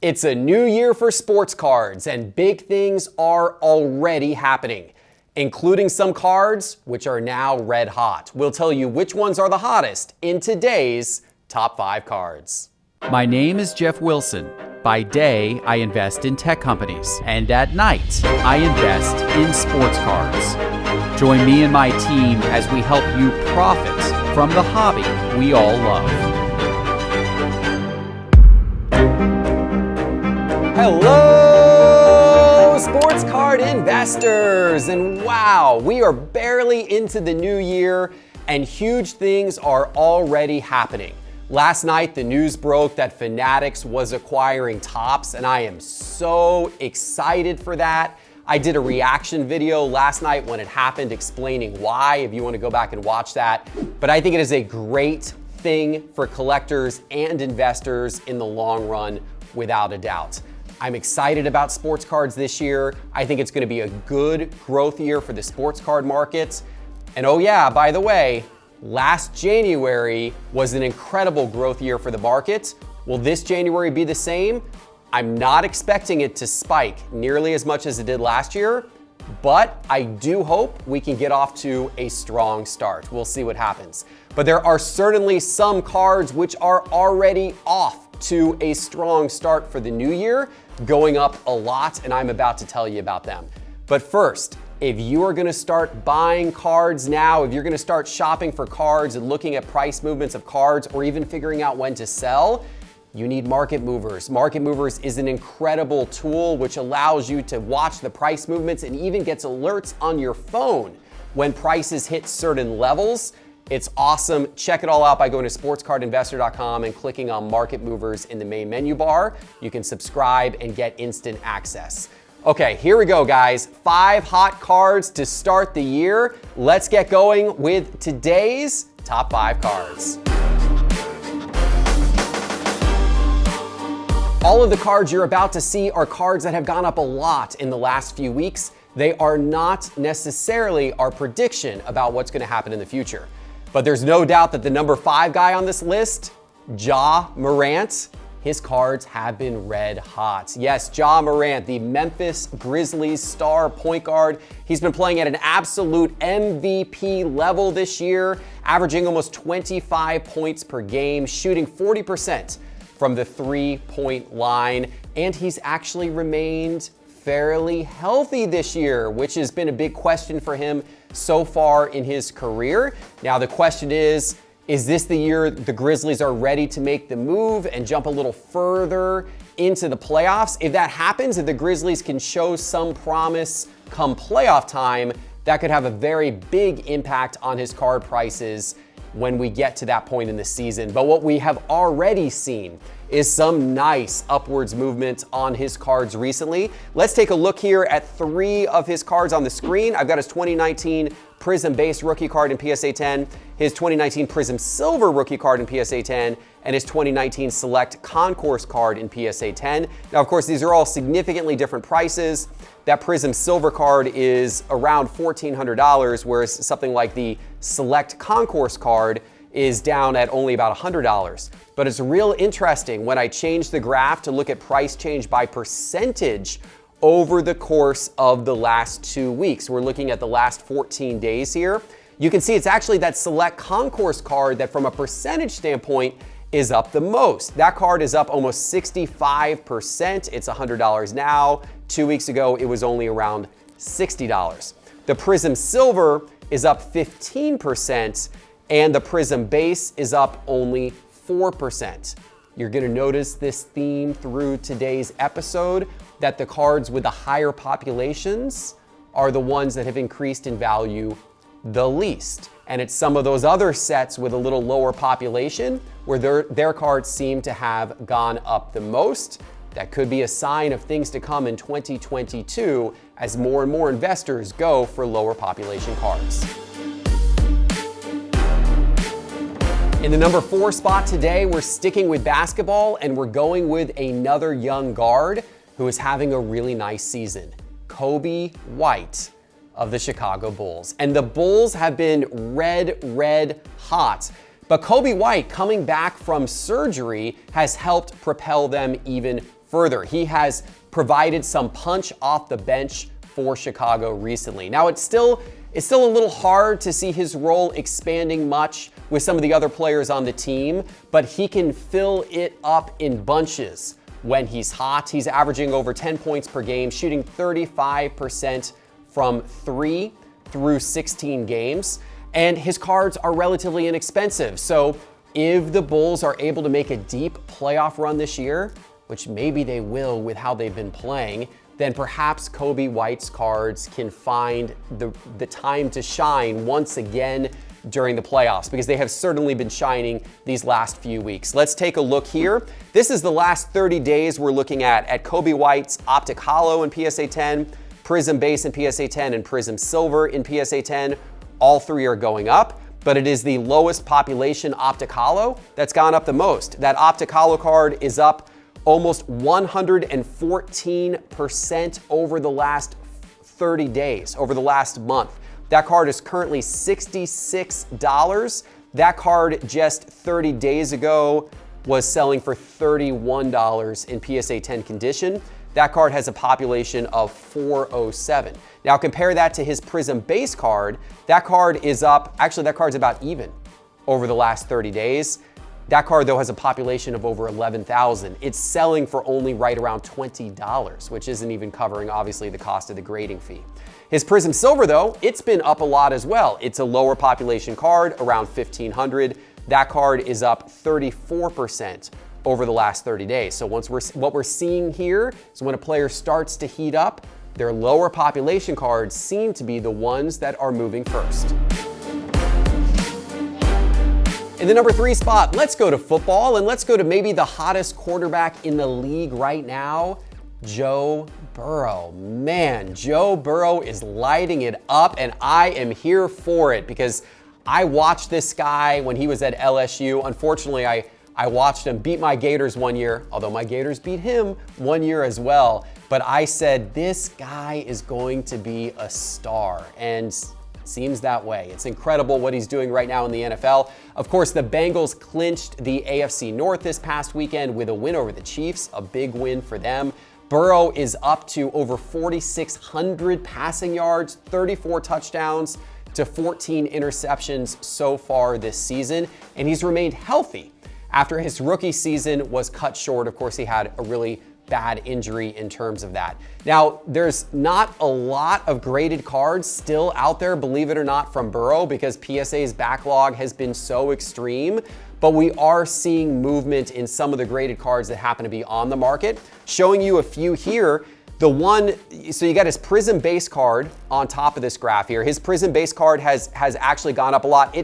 It's a new year for sports cards, and big things are already happening, including some cards which are now red hot. We'll tell you which ones are the hottest in today's top 5 cards. My name is Jeff Wilson. By day, I invest in tech companies, and at night, I invest in sports cards. Join me and my team as we help you profit from the hobby we all love. Hello, sports card investors! And wow, we are barely into the new year and huge things are already happening. Last night, the news broke that Fanatics was acquiring Topps, and I am so excited for that. I did a reaction video last night when it happened explaining why, if you want to go back and watch that. But I think it is a great thing for collectors and investors in the long run, without a doubt. I'm excited about sports cards this year. I think it's going to be a good growth year for the sports card market. And oh yeah, by the way, last January was an incredible growth year for the market. Will this January be the same? I'm not expecting it to spike nearly as much as it did last year, but I do hope we can get off to a strong start. We'll see what happens. But there are certainly some cards which are already off to a strong start for the new year, going up a lot, and I'm about to tell you about them. But first, if you are gonna start buying cards now, if you're gonna start shopping for cards and looking at price movements of cards, or even figuring out when to sell, you need Market Movers. Market Movers is an incredible tool which allows you to watch the price movements and even gets alerts on your phone when prices hit certain levels. It's awesome. Check it all out by going to sportscardinvestor.com and clicking on Market Movers in the main menu bar. You can subscribe and get instant access. Okay, here we go, guys. 5 hot cards to start the year. Let's get going with today's top 5 cards. All of the cards you're about to see are cards that have gone up a lot in the last few weeks. They are not necessarily our prediction about what's going to happen in the future. But there's no doubt that the number 5 guy on this list, JaMarr, his cards have been red hot. Yes, JaMarr, the Memphis Grizzlies star point guard. He's been playing at an absolute MVP level this year, averaging almost 25 points per game, shooting 40% from the 3-point line, and he's actually remained fairly healthy this year, which has been a big question for him so far in his career. Now the question is this the year the Grizzlies are ready to make the move and jump a little further into the playoffs? If that happens, if the Grizzlies can show some promise come playoff time, that could have a very big impact on his card prices when we get to that point in the season. But what we have already seen is some nice upwards movement on his cards recently. Let's take a look here at 3 of his cards on the screen. I've got his 2019 Prism Base rookie card in PSA 10, his 2019 Prism Silver rookie card in PSA 10, and his 2019 Select Concourse card in PSA 10. Now, of course, these are all significantly different prices. That Prism Silver card is around $1,400, whereas something like the Select Concourse card is down at only about $100. But it's real interesting when I change the graph to look at price change by percentage over the course of the last 2 weeks. We're looking at the last 14 days here. You can see it's actually that Select Concourse card that from a percentage standpoint is up the most. That card is up almost 65%. It's $100 now. 2 weeks ago, it was only around $60. The Prism Silver is up 15%, and the Prism Base is up only 4%. You're gonna notice this theme through today's episode, that the cards with the higher populations are the ones that have increased in value the least. And it's some of those other sets with a little lower population where their cards seem to have gone up the most. That could be a sign of things to come in 2022 as more and more investors go for lower population cards. In the number 4 spot today, we're sticking with basketball and we're going with another young guard who is having a really nice season, Coby White of the Chicago Bulls. And the Bulls have been red hot. But Coby White coming back from surgery has helped propel them even further. He has provided some punch off the bench for Chicago recently. Now, it's still a little hard to see his role expanding much with some of the other players on the team, but he can fill it up in bunches when he's hot. He's averaging over 10 points per game, shooting 35% from 3 through 16 games, and his cards are relatively inexpensive. So if the Bulls are able to make a deep playoff run this year, which maybe they will with how they've been playing, then perhaps Coby White's cards can find the time to shine once again during the playoffs, because they have certainly been shining these last few weeks. Let's take a look here. This is the last 30 days we're looking at Coby White's Optic Holo in PSA 10, Prism Base in PSA 10, and Prism Silver in PSA 10. All three are going up, but it is the lowest population Optic Holo that's gone up the most. That Optic Holo card is up almost 114% over the last 30 days, over the last month. That card is currently $66. That card just 30 days ago was selling for $31 in PSA 10 condition. That card has a population of 407. Now compare that to his Prism Base card. That card is up, actually that card's about even over the last 30 days. That card though has a population of over 11,000. It's selling for only right around $20, which isn't even covering obviously the cost of the grading fee. His Prism Silver though, it's been up a lot as well. It's a lower population card, around 1,500. That card is up 34% over the last 30 days. So what we're seeing here is when a player starts to heat up, their lower population cards seem to be the ones that are moving first. In the number 3 spot, let's go to football, and let's go to maybe the hottest quarterback in the league right now, Joe Burrow. Man, Joe Burrow is lighting it up, and I am here for it because I watched this guy when he was at LSU. Unfortunately, I watched him beat my Gators one year, although my Gators beat him one year as well. But I said, this guy is going to be a star, and seems that way. It's incredible what he's doing right now in the NFL. Of course, the Bengals clinched the AFC North this past weekend with a win over the Chiefs, a big win for them. Burrow is up to over 4,600 passing yards, 34 touchdowns to 14 interceptions so far this season, and he's remained healthy after his rookie season was cut short. Of course, he had a really bad injury in terms of that. Now, there's not a lot of graded cards still out there, believe it or not, from Burrow because PSA's backlog has been so extreme, but we are seeing movement in some of the graded cards that happen to be on the market. Showing you a few here. So you got his Prism Base card on top of this graph here. His Prism Base card has actually gone up a lot.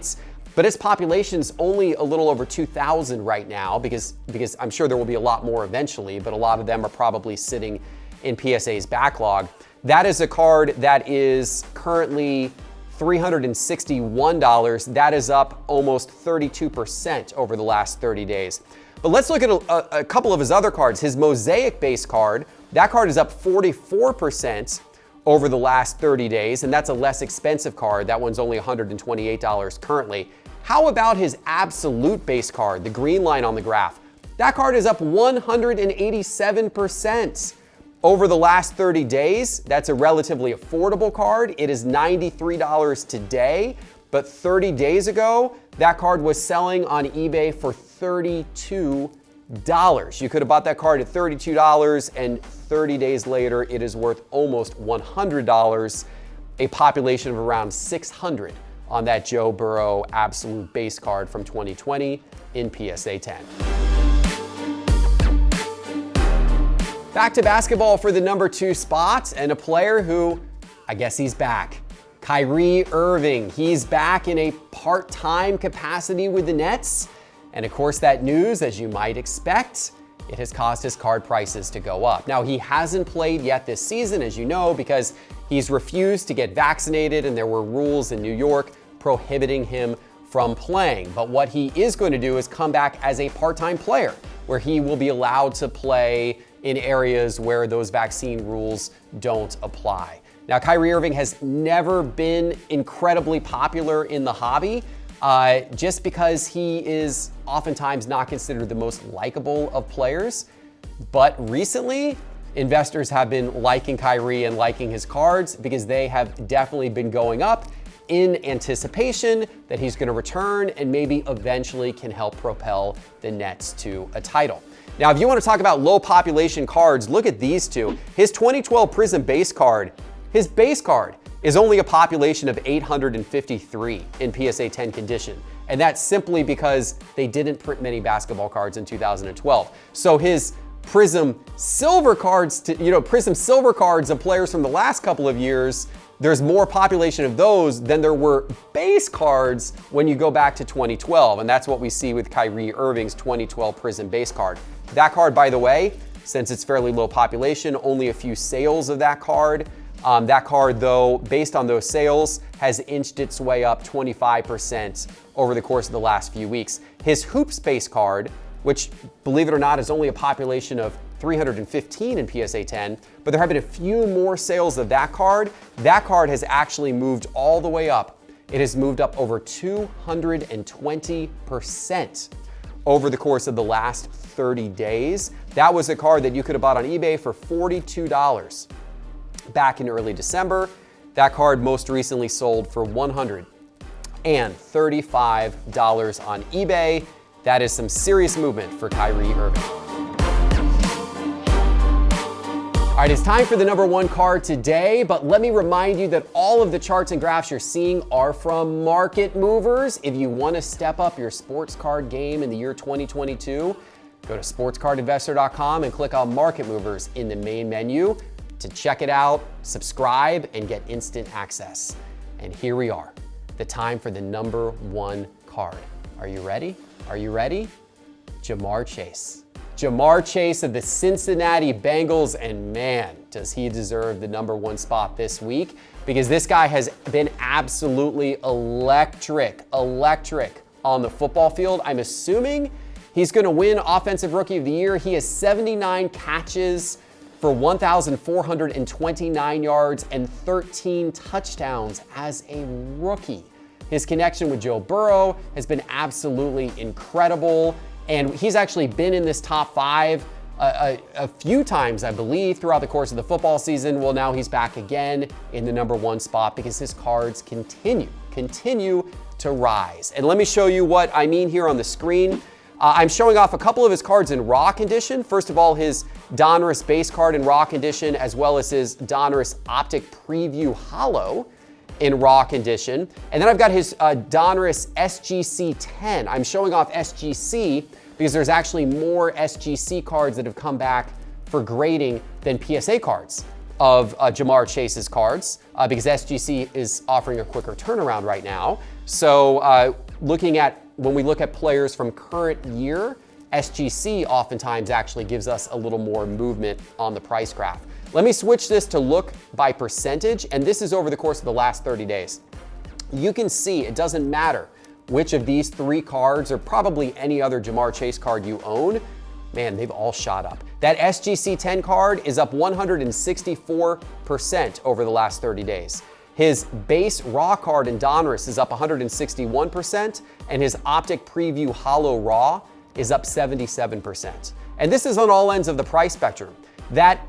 But its population's only a little over 2,000 right now because I'm sure there will be a lot more eventually, but a lot of them are probably sitting in PSA's backlog. That is a card that is currently $361. That is up almost 32% over the last 30 days. But let's look at a couple of his other cards. His Mosaic Base card, that card is up 44% over the last 30 days, and that's a less expensive card. That one's only $128 currently. How about his Absolute Base card, the green line on the graph? That card is up 187% over the last 30 days. That's a relatively affordable card. It is $93 today, but 30 days ago, that card was selling on eBay for $32. You could have bought that card at $32, and 30 days later, it is worth almost $100, a population of around 600 on that Joe Burrow Absolute Base card from 2020 in PSA 10. Back to basketball for the number 2 spot, and a player who, I guess he's back. Kyrie Irving. He's back in a part-time capacity with the Nets. And of course, that news, as you might expect, it has caused his card prices to go up. Now, he hasn't played yet this season, as you know, because he's refused to get vaccinated, and there were rules in New York prohibiting him from playing. But what he is going to do is come back as a part-time player, where he will be allowed to play in areas where those vaccine rules don't apply. Now, Kyrie Irving has never been incredibly popular in the hobby, just because he is oftentimes not considered the most likable of players. But recently, investors have been liking Kyrie and liking his cards because they have definitely been going up in anticipation that he's going to return and maybe eventually can help propel the Nets to a title. Now, if you want to talk about low population cards, look at these two. His 2012 Prizm base card, his base card is only a population of 853 in PSA 10 condition. And that's simply because they didn't print many basketball cards in 2012. So his Prizm silver cards, Prizm silver cards of players from the last couple of years, there's more population of those than there were base cards when you go back to 2012. And that's what we see with Kyrie Irving's 2012 Prizm base card. That card, by the way, since it's fairly low population, only a few sales of that card. That card, though, based on those sales, has inched its way up 25% over the course of the last few weeks. His Hoops base card, which, believe it or not, is only a population of 315 in PSA 10, but there have been a few more sales of that card. That card has actually moved all the way up. It has moved up over 220% over the course of the last 30 days. That was a card that you could have bought on eBay for $42 back in early December. That card most recently sold for $135 on eBay. That is some serious movement for Kyrie Irving. All right, it's time for the number one card today, but let me remind you that all of the charts and graphs you're seeing are from market movers. If you want to step up your sports card game in the year 2022, go to sportscardinvestor.com and click on market movers in the main menu to check it out, subscribe, and get instant access. And here we are, the time for the number one card. Are you ready? Are you ready? JaMarr Chase. JaMarr Chase of the Cincinnati Bengals, and man, does he deserve the number one spot this week, because this guy has been absolutely electric on the football field. I'm assuming he's gonna win Offensive Rookie of the Year. He has 79 catches for 1,429 yards and 13 touchdowns as a rookie. His connection with Joe Burrow has been absolutely incredible. And he's actually been in this top five a few times, I believe, throughout the course of the football season. Well, now he's back again in the number one spot because his cards continue to rise. And let me show you what I mean here on the screen. I'm showing off a couple of his cards in raw condition. First of all, his Donruss base card in raw condition, as well as his Donruss Optic Preview Holo in raw condition. And then I've got his Donruss SGC 10. I'm showing off SGC because there's actually more SGC cards that have come back for grading than PSA cards of JaMarr Chase's cards because SGC is offering a quicker turnaround right now. So when we look at players from current year, SGC oftentimes actually gives us a little more movement on the price graph. Let me switch this to look by percentage, and this is over the course of the last 30 days. You can see it doesn't matter which of these three cards or probably any other JaMarr Chase card you own, man, they've all shot up. That SGC 10 card is up 164% over the last 30 days. His base raw card in Donruss is up 161%, and his Optic Preview Holo Raw is up 77%. And this is on all ends of the price spectrum. That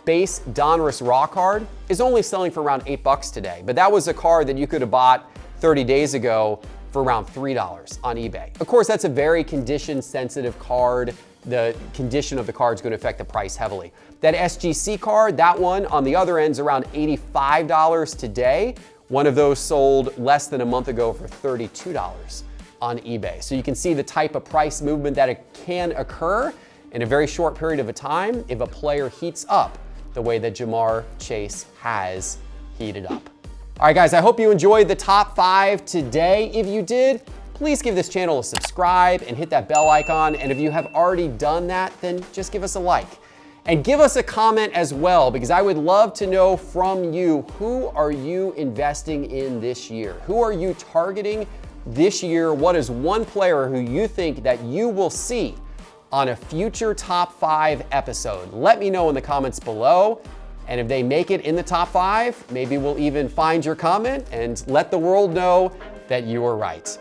base Donruss raw card is only selling for around $8 today, but that was a card that you could have bought 30 days ago for around $3 on eBay. Of course, that's a very condition-sensitive card. The condition of the card is going to affect the price heavily. That SGC card, that one on the other end is around $85 today. One of those sold less than a month ago for $32 on eBay. So you can see the type of price movement that it can occur in a very short period of a time if a player heats up the way that JaMarr Chase has heated up. All right, guys, I hope you enjoyed the top five today. If you did, please give this channel a subscribe and hit that bell icon. And if you have already done that, then just give us a like. And give us a comment as well, because I would love to know from you, who are you investing in this year? Who are you targeting this year? What is one player who you think that you will see on a future top five episode? Let me know in the comments below. And if they make it in the top five, maybe we'll even find your comment and let the world know that you were right.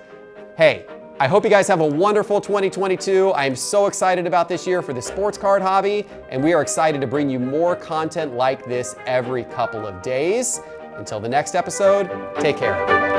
Hey, I hope you guys have a wonderful 2022. I am so excited about this year for the sports card hobby, and we are excited to bring you more content like this every couple of days. Until the next episode, take care, everybody.